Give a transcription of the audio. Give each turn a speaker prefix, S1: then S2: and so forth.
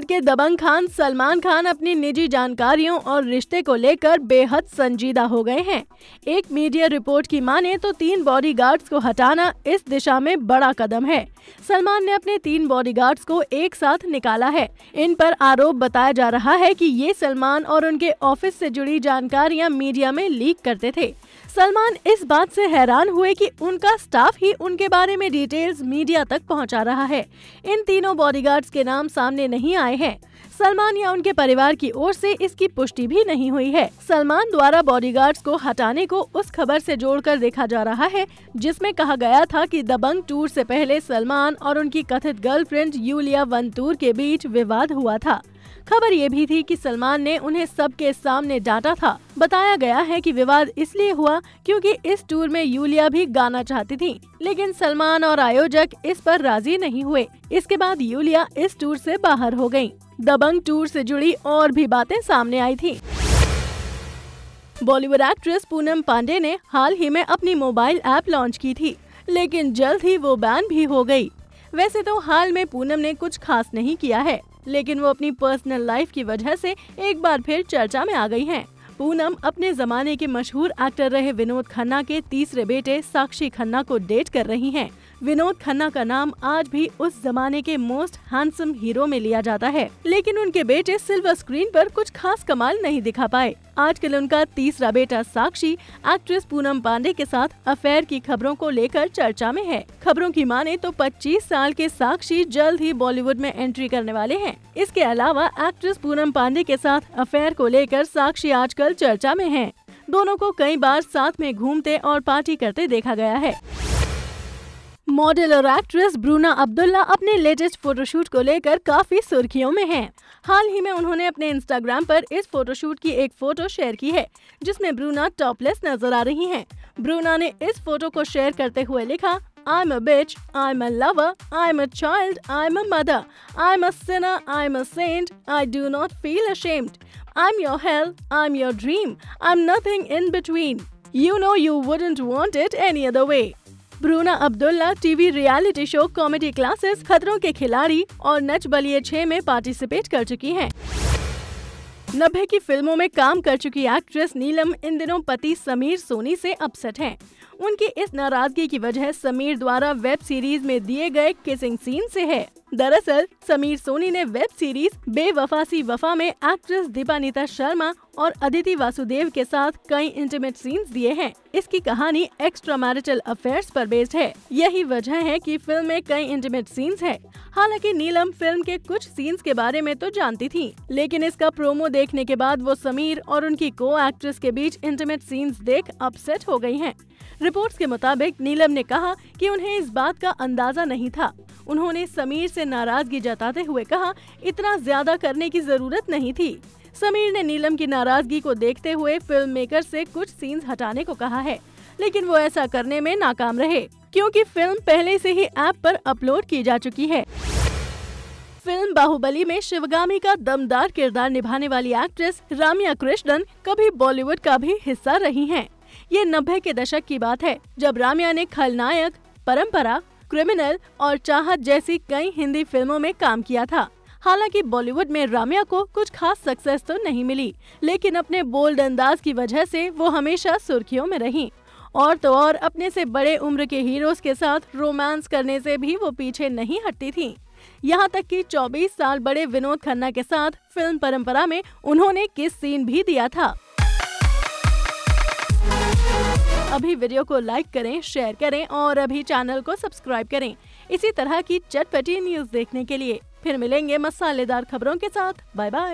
S1: बॉलीवुड के दबंग खान सलमान खान अपनी निजी जानकारियों और रिश्ते को लेकर बेहद संजीदा हो गए हैं। एक मीडिया रिपोर्ट की माने तो 3 बॉडीगार्ड्स को हटाना इस दिशा में बड़ा कदम है। सलमान ने अपने 3 बॉडीगार्ड्स को एक साथ निकाला है। इन पर आरोप बताया जा रहा है कि ये सलमान और उनके ऑफिस से जुड़ी जानकारियां मीडिया में लीक करते थे। सलमान इस बात से हैरान हुए कि उनका स्टाफ ही उनके बारे में डिटेल्स मीडिया तक पहुंचा रहा है। इन तीनों बॉडीगार्ड्स के नाम सामने नहीं आए हैं। सलमान या उनके परिवार की ओर से इसकी पुष्टि भी नहीं हुई है। सलमान द्वारा बॉडीगार्ड्स को हटाने को उस खबर से जोड़कर देखा जा रहा है जिसमें कहा गया था कि दबंग टूर से पहले सलमान और उनकी कथित गर्लफ्रेंड यूलिया वंतूर के बीच विवाद हुआ था। खबर ये भी थी कि सलमान ने उन्हें सबके सामने डांटा था। बताया गया है कि विवाद इसलिए हुआ क्योंकि इस टूर में यूलिया भी गाना चाहती थी, लेकिन सलमान और आयोजक इस पर राजी नहीं हुए। इसके बाद यूलिया इस टूर से बाहर हो गयी। दबंग टूर से जुड़ी और भी बातें सामने आई थी। बॉलीवुड एक्ट्रेस पूनम पांडे ने हाल ही में अपनी मोबाइल ऐप लॉन्च की थी, लेकिन जल्द ही वो बैन भी हो गई। वैसे तो हाल में पूनम ने कुछ खास नहीं किया है, लेकिन वो अपनी पर्सनल लाइफ की वजह से एक बार फिर चर्चा में आ गई हैं। पूनम अपने जमाने के मशहूर एक्टर रहे विनोद खन्ना के तीसरे बेटे साक्षी खन्ना को डेट कर रही हैं। विनोद खन्ना का नाम आज भी उस जमाने के मोस्ट हैंडसम हीरो में लिया जाता है, लेकिन उनके बेटे सिल्वर स्क्रीन पर कुछ खास कमाल नहीं दिखा पाए। आजकल उनका तीसरा बेटा साक्षी एक्ट्रेस पूनम पांडे के साथ अफेयर की खबरों को लेकर चर्चा में है। खबरों की माने तो 25 साल के साक्षी जल्द ही बॉलीवुड में एंट्री करने वाले हैं। इसके अलावा एक्ट्रेस पूनम पांडे के साथ अफेयर को लेकर साक्षी आजकल चर्चा में है। दोनों को कई बार साथ में घूमते और पार्टी करते देखा गया है। मॉडल और एक्ट्रेस ब्रूना अब्दुल्ला अपने लेटेस्ट फोटोशूट को लेकर काफी सुर्खियों में हैं। हाल ही में उन्होंने अपने इंस्टाग्राम पर इस फोटोशूट की एक फोटो शेयर की है जिसमें ब्रूना टॉपलेस नजर आ रही हैं। ब्रूना ने इस फोटो को शेयर करते हुए लिखा, I'm a bitch, I'm a lover, I'm a child, I'm a mother, I'm a sinner, I'm a saint, I do not feel ashamed. I'm your hell, I'm your dream, I'm nothing in between. You know you wouldn't want it any other way. Bruna Abdullah TV reality show comedy classes, खतरों के खिलाड़ी और नच बलिए 6 में participate कर चुकी हैं। 90 की फिल्मों में काम कर चुकी एक्ट्रेस नीलम इन दिनों पति समीर सोनी से अपसेट हैं। उनकी इस नाराजगी की वजह समीर द्वारा वेब सीरीज में दिए गए किसिंग सीन से है। दरअसल समीर सोनी ने वेब सीरीज बेवफा सी वफा में एक्ट्रेस दीपानीता शर्मा और अदिति वासुदेव के साथ कई इंटीमेट सीन्स दिए हैं। इसकी कहानी एक्स्ट्रा मैरिटल अफेयर्स पर बेस्ड है। यही वजह है कि फिल्म में कई इंटीमेट सीन्स है। हालांकि नीलम फिल्म के कुछ सीन्स के बारे में तो जानती थी, लेकिन इसका प्रोमो देखने के बाद वो समीर और उनकी को एक्ट्रेस के बीच इंटीमेट सीन्स देख अपसेट हो गई हैं। रिपोर्ट्स के मुताबिक नीलम ने कहा कि उन्हें इस बात का अंदाजा नहीं था। उन्होंने समीर से नाराजगी जताते हुए कहा, इतना ज्यादा करने की जरूरत नहीं थी। समीर ने नीलम की नाराजगी को देखते हुए फिल्म मेकर से कुछ सीन्स हटाने को कहा है, लेकिन वो ऐसा करने में नाकाम रहे क्योंकि फिल्म पहले से ही ऐप पर अपलोड की जा चुकी है। फिल्म बाहुबली में शिवगामी का दमदार किरदार निभाने वाली एक्ट्रेस राम्या कृष्णन कभी बॉलीवुड का भी हिस्सा रही हैं। ये 90 के दशक की बात है जब राम्या ने खलनायक, परंपरा, क्रिमिनल और चाहत जैसी कई हिंदी फिल्मों में काम किया था। हालांकि बॉलीवुड में राम्या को कुछ खास सक्सेस तो नहीं मिली, लेकिन अपने बोल्ड अंदाज की वजह से वो हमेशा सुर्खियों में रहीं। और तो और अपने से बड़े उम्र के हीरोज के साथ रोमांस करने से भी वो पीछे नहीं हटती थीं। यहाँ तक कि 24 साल बड़े विनोद खन्ना के साथ फिल्म परंपरा में उन्होंने किस सीन भी दिया था। अभी वीडियो को लाइक करें, शेयर करें और अभी चैनल को सब्सक्राइब करें इसी तरह की चटपटी न्यूज देखने के लिए। फिर मिलेंगे मसालेदार खबरों के साथ। Bye bye.